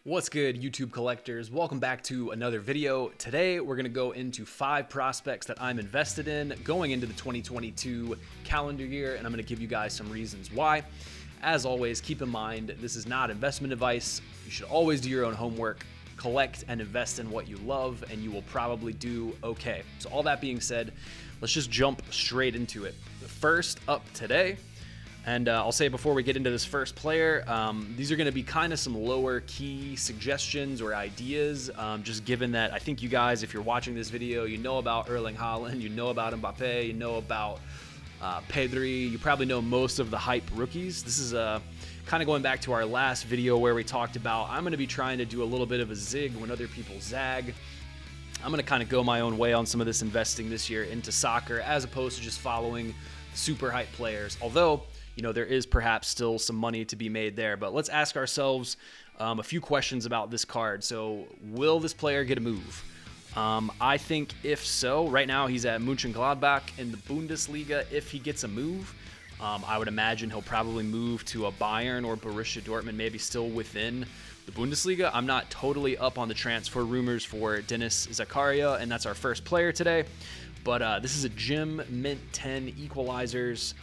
What's good, YouTube collectors? Welcome back to another video. Today, we're going to go into 5 prospects that I'm invested in going into the 2022 calendar year, and I'm going to give you guys some reasons why. As always, keep in mind, this is not investment advice. You should always do your own homework, collect and invest in what you love, and you will probably do okay. So all that being said, let's just jump straight into it. First up today, and I'll say before we get into this first player, these are going to be kind of some lower key suggestions or ideas, just given that I think you guys, if you're watching this video, you know about Erling Haaland, you know about Mbappe, you know about Pedri, you probably know most of the hype rookies. This is kind of going back to our last video where we talked about I'm going to be trying to do a little bit of a zig when other people zag. I'm going to kind of go my own way on some of this investing this year into soccer as opposed to just following super hype players, although you know, there is perhaps still some money to be made there. But let's ask ourselves a few questions about this card. So will this player get a move? I think if so, right now he's at Mönchengladbach in the Bundesliga. If he gets a move, I would imagine he'll probably move to a Bayern or Borussia Dortmund, maybe still within the Bundesliga. I'm not totally up on the transfer rumors for Dennis Zakaria, and that's our first player today. But this is a Gym Mint 10 Equalizers.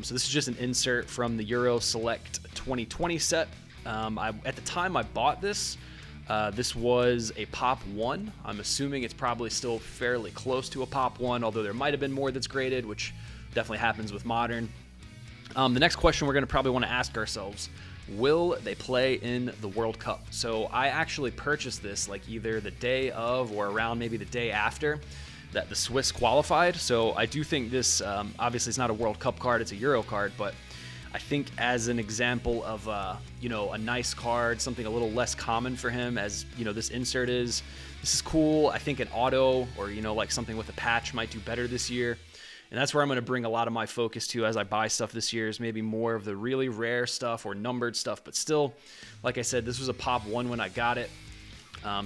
So this is just an insert from the Euro Select 2020 set. At the time I bought this, this was a Pop 1. I'm assuming it's probably still fairly close to a Pop 1, although there might have been more that's graded, which definitely happens with Modern. The next question we're going to probably want to ask ourselves, will they play in the World Cup? So I actually purchased this like either the day of or around maybe the day after that the Swiss qualified. So I do think this, obviously it's not a World Cup card, it's a Euro card, but I think as an example of, you know, a nice card, something a little less common for him as, you know, this insert is, this is cool. I think an auto or, you know, like something with a patch might do better this year. And that's where I'm going to bring a lot of my focus to as I buy stuff this year is maybe more of the really rare stuff or numbered stuff. But still, like I said, this was a Pop 1 when I got it.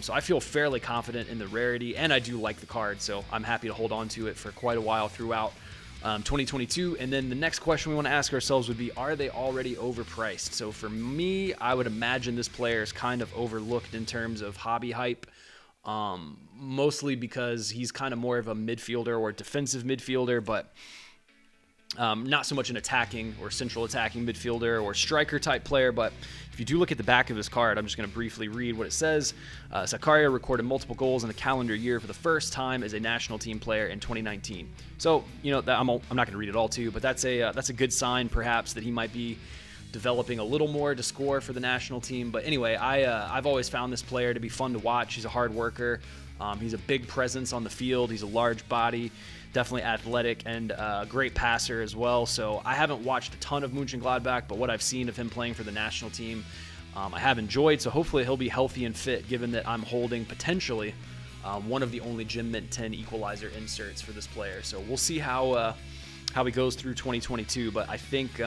So I feel fairly confident in the rarity, and I do like the card, so I'm happy to hold on to it for quite a while throughout 2022. And then the next question we want to ask ourselves would be, are they already overpriced? So for me, I would imagine this player is kind of overlooked in terms of hobby hype, mostly because he's kind of more of a midfielder or defensive midfielder, but not so much an attacking or central attacking midfielder or striker type player. But if you do look at the back of his card, I'm just going to briefly read what it says. Zakaria recorded multiple goals in a calendar year for the first time as a national team player in 2019. So, you know, I'm not going to read it all to you, but that's a good sign perhaps that he might be developing a little more to score for the national team. But anyway, I've always found this player to be fun to watch. He's a hard worker. He's a big presence on the field. He's a large body, definitely athletic, and a great passer as well. So I haven't watched a ton of Mönchengladbach, but what I've seen of him playing for the national team, I have enjoyed. So hopefully he'll be healthy and fit, given that I'm holding potentially one of the only Gym Mint 10 Equalizer inserts for this player. So we'll see how he goes through 2022. But I think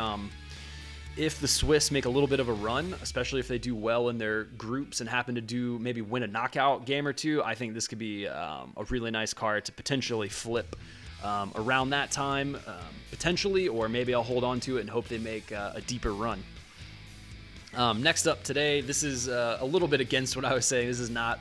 if the Swiss make a little bit of a run, especially if they do well in their groups and happen to maybe win a knockout game or two, I think this could be a really nice card to potentially flip around that time, potentially, or maybe I'll hold on to it and hope they make a deeper run. Next up today, this is a little bit against what I was saying. This is not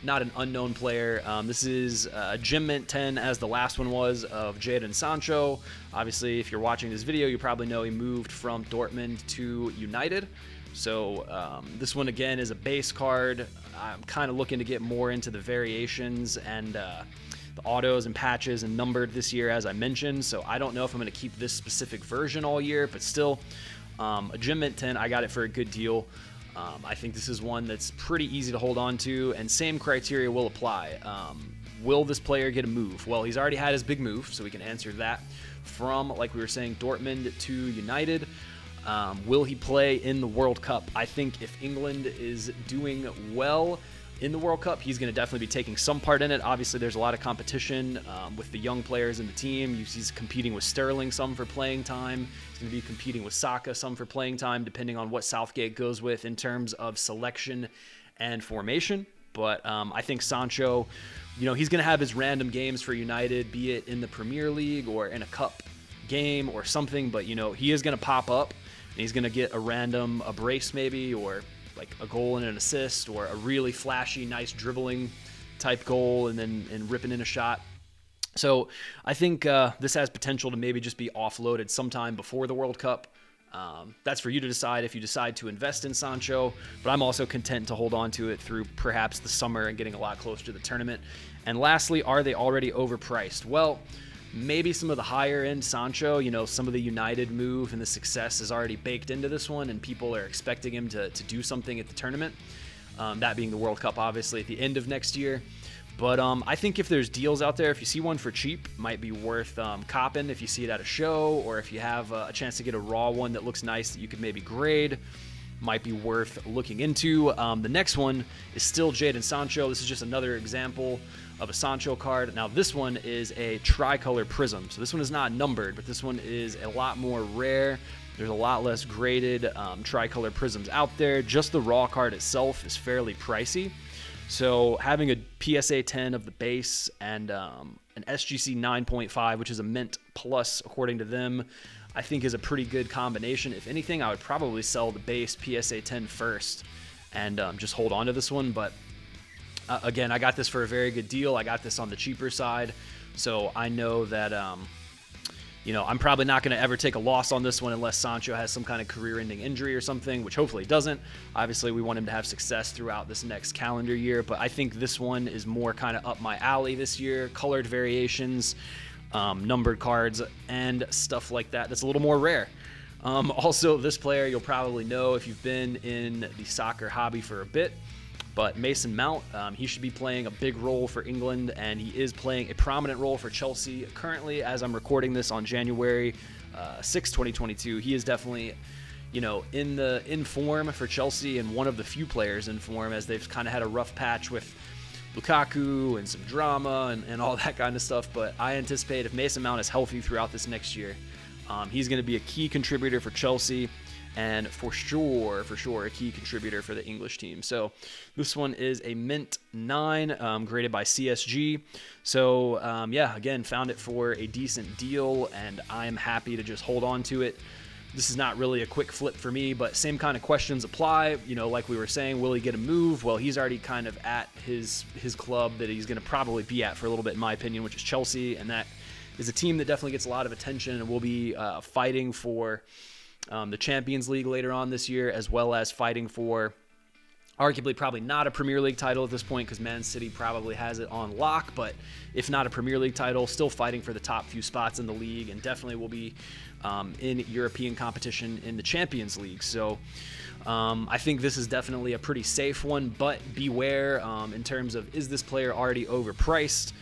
an unknown player. This is Gym Mint 10, as the last one was, of Jaden Sancho. Obviously, if you're watching this video, you probably know he moved from Dortmund to United. So this one, again, is a base card. I'm kind of looking to get more into the variations and the autos and patches and numbered this year, as I mentioned. So I don't know if I'm going to keep this specific version all year, but still, a Gym Mint 10, I got it for a good deal. I think this is one that's pretty easy to hold on to, and same criteria will apply. Will this player get a move? Well, he's already had his big move, so we can answer that from, like we were saying, Dortmund to United. Will he play in the World Cup? I think if England is doing well in the World Cup, he's going to definitely be taking some part in it. Obviously, there's a lot of competition with the young players in the team. He's competing with Sterling some for playing time. He's going to be competing with Saka some for playing time, depending on what Southgate goes with in terms of selection and formation. But I think Sancho, you know, he's going to have his random games for United, be it in the Premier League or in a cup game or something. But, you know, he is going to pop up, and he's going to get a brace maybe, or like a goal and an assist, or a really flashy, nice dribbling type goal and ripping in a shot. So I think this has potential to maybe just be offloaded sometime before the World Cup. That's for you to decide if you decide to invest in Sancho, but I'm also content to hold on to it through perhaps the summer and getting a lot closer to the tournament. And lastly, are they already overpriced? Well, maybe some of the higher end Sancho, some of the United move and the success is already baked into this one, and people are expecting him to do something at the tournament. That being the World Cup, obviously, at the end of next year. But I think if there's deals out there, if you see one for cheap, might be worth copping if you see it at a show, or if you have a chance to get a raw one that looks nice that you could maybe grade, might be worth looking into. The next one is still Jaden Sancho. This is just another example of a Sancho card. Now this one is a tricolor prism. So this one is not numbered, but this one is a lot more rare. There's a lot less graded tricolor prisms out there. Just the raw card itself is fairly pricey. So having a PSA 10 of the base and an SGC 9.5, which is a mint plus according to them, I think is a pretty good combination. If anything, I would probably sell the base PSA 10 first and just hold on to this one. But again, I got this for a very good deal. I got this on the cheaper side. So I know that, I'm probably not going to ever take a loss on this one unless Sancho has some kind of career-ending injury or something, which hopefully he doesn't. Obviously, we want him to have success throughout this next calendar year, but I think this one is more kind of up my alley this year. Colored variations, numbered cards, and stuff like that. That's a little more rare. Also, this player you'll probably know if you've been in the soccer hobby for a bit. But Mason Mount, he should be playing a big role for England, and he is playing a prominent role for Chelsea. Currently, as I'm recording this on January 6, 2022, he is definitely, in form for Chelsea, and one of the few players in form, as they've kind of had a rough patch with Lukaku and some drama and all that kind of stuff. But I anticipate if Mason Mount is healthy throughout this next year, he's going to be a key contributor for Chelsea. And for sure, a key contributor for the English team. So this one is a mint 9, graded by CSG. So again, found it for a decent deal, and I'm happy to just hold on to it. This is not really a quick flip for me, but same kind of questions apply. Like we were saying, will he get a move? Well, he's already kind of at his club that he's going to probably be at for a little bit, in my opinion, which is Chelsea, and that is a team that definitely gets a lot of attention and will be fighting for the Champions League later on this year, as well as fighting for arguably probably not a Premier League title at this point, because Man City probably has it on lock, but if not a Premier League title, still fighting for the top few spots in the league, and definitely will be in European competition in the Champions League. So I think this is definitely a pretty safe one, but beware in terms of, is this player already overpriced?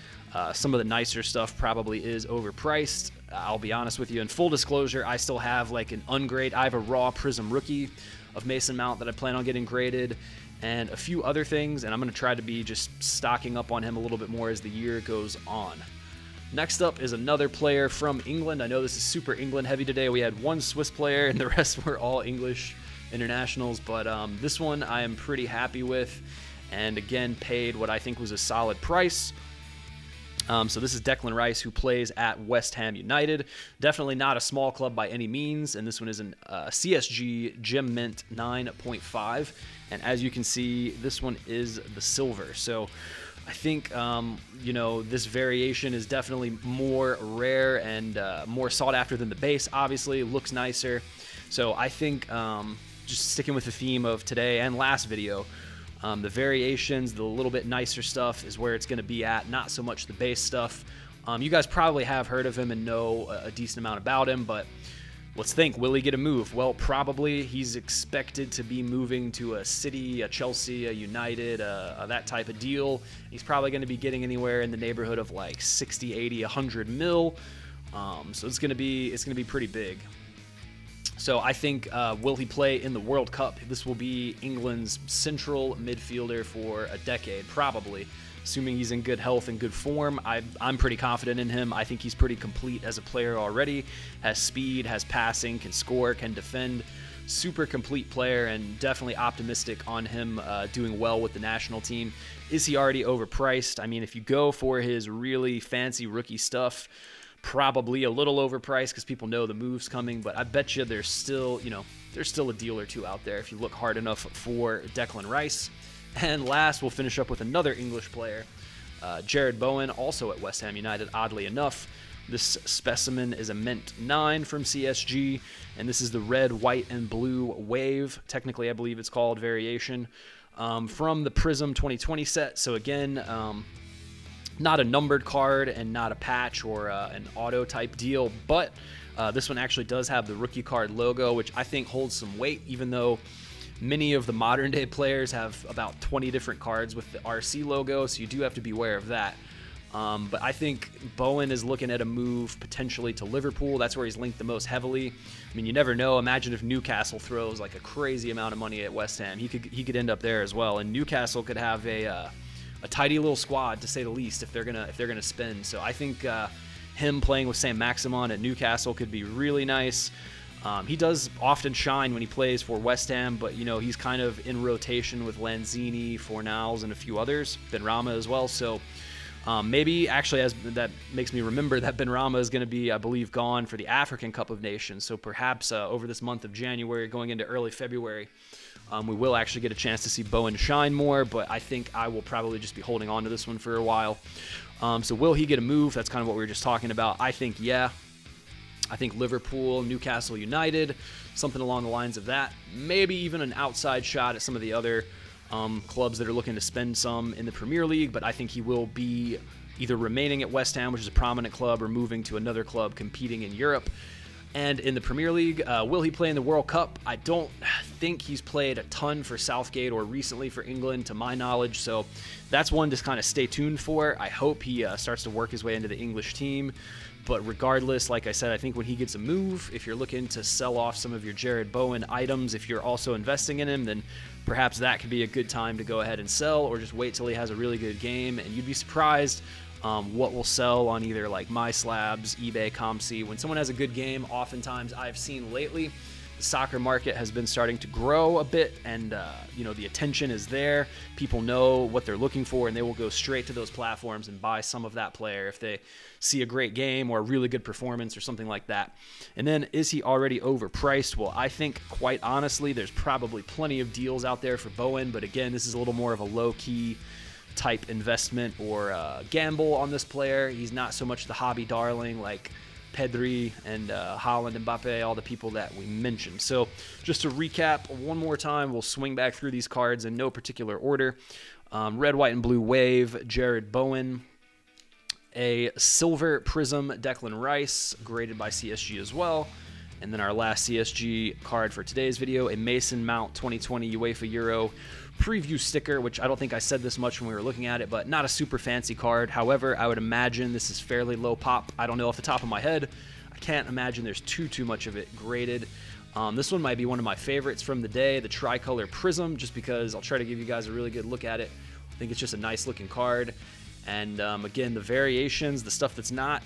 Some of the nicer stuff probably is overpriced. I'll be honest with you. In full disclosure, I still have like an ungrade. I have a raw Prism rookie of Mason Mount that I plan on getting graded, and a few other things, and I'm going to try to be just stocking up on him a little bit more as the year goes on. Next up is another player from England. I know this is super England heavy today. We had one Swiss player and the rest were all English internationals, but this one I am pretty happy with, and again paid what I think was a solid price. So this is Declan Rice, who plays at West Ham United. Definitely not a small club by any means, and this one is an CSG Gem Mint 9.5. And as you can see, this one is the silver. So I think, this variation is definitely more rare and more sought after than the base. Obviously, looks nicer. So I think just sticking with the theme of today and last video, the variations, the little bit nicer stuff is where it's going to be at, not so much the base stuff. You guys probably have heard of him and know a decent amount about him, but let's think, will he get a move? Well, probably. He's expected to be moving to a City, a Chelsea, a United, that type of deal. He's probably going to be getting anywhere in the neighborhood of like 60, 80, 100 mil. So it's going to be pretty big. So I think, will he play in the World Cup? This will be England's central midfielder for a decade, probably. Assuming he's in good health and good form, I'm pretty confident in him. I think he's pretty complete as a player already. Has speed, has passing, can score, can defend. Super complete player, and definitely optimistic on him doing well with the national team. Is he already overpriced? I mean, if you go for his really fancy rookie stuff, probably a little overpriced because people know the move's coming, but I bet you there's still a deal or two out there if you look hard enough for Declan Rice. And last, we'll finish up with another English player, Jared Bowen, also at West Ham United, oddly enough. This specimen is a Mint 9 from CSG, and this is the red, white, and blue wave, technically I believe it's called, variation, from the Prism 2020 set. So again, not a numbered card and not a patch or an auto type deal, but this one actually does have the rookie card logo, which I think holds some weight, even though many of the modern day players have about 20 different cards with the RC logo, so you do have to be aware of that. But I think Bowen is looking at a move potentially to Liverpool. That's where he's linked the most heavily. I mean, you never know. Imagine if Newcastle throws like a crazy amount of money at West Ham. He could end up there as well, and Newcastle could have a tidy little squad, to say the least, if they're gonna spend. So I think him playing with Sam Maximin at Newcastle could be really nice. He does often shine when he plays for West Ham, but he's kind of in rotation with Lanzini, Fornals, and a few others, Benrahma as well. So maybe actually, as that makes me remember that Benrahma is going to be, I believe, gone for the African Cup of Nations. So perhaps over this month of January, going into early February, we will actually get a chance to see Bowen shine more. But I think I will probably just be holding on to this one for a while. So will he get a move? That's kind of what we were just talking about. I think yeah. I think Liverpool, Newcastle United, something along the lines of that. Maybe even an outside shot at some of the other clubs that are looking to spend some in the Premier League, but I think he will be either remaining at West Ham, which is a prominent club, or moving to another club competing in Europe. And in the Premier League, will he play in the World Cup? I don't think he's played a ton for Southgate or recently for England, to my knowledge, so that's one to kind of stay tuned for. I hope he starts to work his way into the English team. But regardless, like I said, I think when he gets a move, if you're looking to sell off some of your Jared Bowen items, if you're also investing in him, then perhaps that could be a good time to go ahead and sell, or just wait till he has a really good game. And you'd be surprised what will sell on either like MySlabs, eBay, ComC. When someone has a good game, oftentimes I've seen lately, the soccer market has been starting to grow a bit, and the attention is there. People know what they're looking for, and they will go straight to those platforms and buy some of that player if they see a great game or a really good performance or something like that. And then, is he already overpriced? Well, I think, quite honestly, there's probably plenty of deals out there for Bowen, but again, this is a little more of a low-key type investment or gamble on this player. He's not so much the hobby darling like Pedri and Haaland, Mbappe, all the people that we mentioned. So just to recap one more time, we'll swing back through these cards in no particular order. Red, white, and blue wave, Jared Bowen. A silver prism, Declan Rice, graded by CSG as well. And then our last CSG card for today's video, a Mason Mount 2020 UEFA Euro preview sticker, which I don't think I said this much when we were looking at it, but not a super fancy card. However, I would imagine this is fairly low pop. I don't know off the top of my head. I can't imagine there's too much of it graded. This one might be one of my favorites from the day, the tricolor prism, just because I'll try to give you guys a really good look at it. I think it's just a nice looking card. And again, the variations, the stuff that's not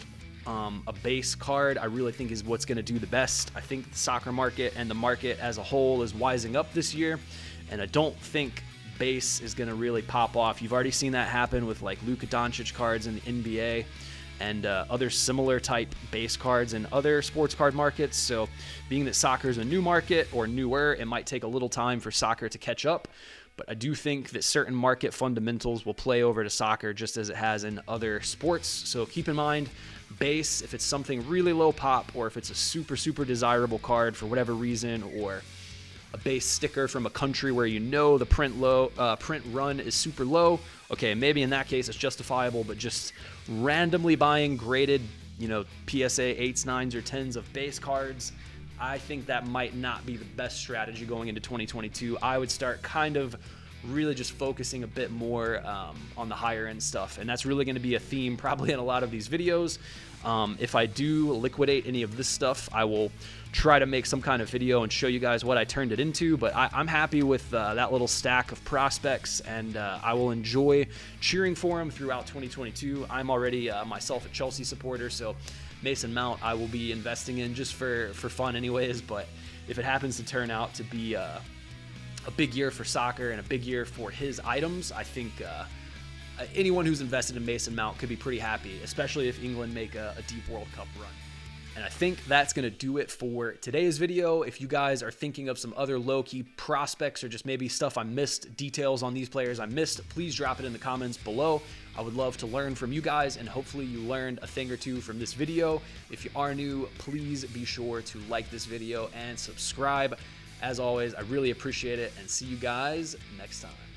a base card, I really think is what's going to do the best. I think the soccer market and the market as a whole is wising up this year, and I don't think base is going to really pop off. You've already seen that happen with like Luka Doncic cards in the NBA and other similar type base cards in other sports card markets. So being that soccer is a new market or newer, it might take a little time for soccer to catch up. But I do think that certain market fundamentals will play over to soccer just as it has in other sports. So keep in mind, base, if it's something really low pop, or if it's a super desirable card for whatever reason, or a base sticker from a country where the print run is super low, okay, maybe in that case it's justifiable. But just randomly buying graded, PSA 8s, 9s, or 10s of base cards, I think that might not be the best strategy going into 2022. I would start kind of really just focusing a bit more on the higher end stuff, and that's really going to be a theme probably in a lot of these videos. If I do liquidate any of this stuff, I will try to make some kind of video and show you guys what I turned it into, but I'm happy with that little stack of prospects, and I will enjoy cheering for them throughout 2022. I'm already myself a Chelsea supporter, so Mason Mount I will be investing in just for fun anyways. But if it happens to turn out to be a big year for soccer and a big year for his items, I think anyone who's invested in Mason Mount could be pretty happy, especially if England make a deep World Cup run. And I think that's going to do it for today's video. If you guys are thinking of some other low-key prospects or just maybe stuff I missed, details on these players I missed, please drop it in the comments below. I would love to learn from you guys, and hopefully you learned a thing or two from this video. If you are new, please be sure to like this video and subscribe. As always, I really appreciate it, and see you guys next time.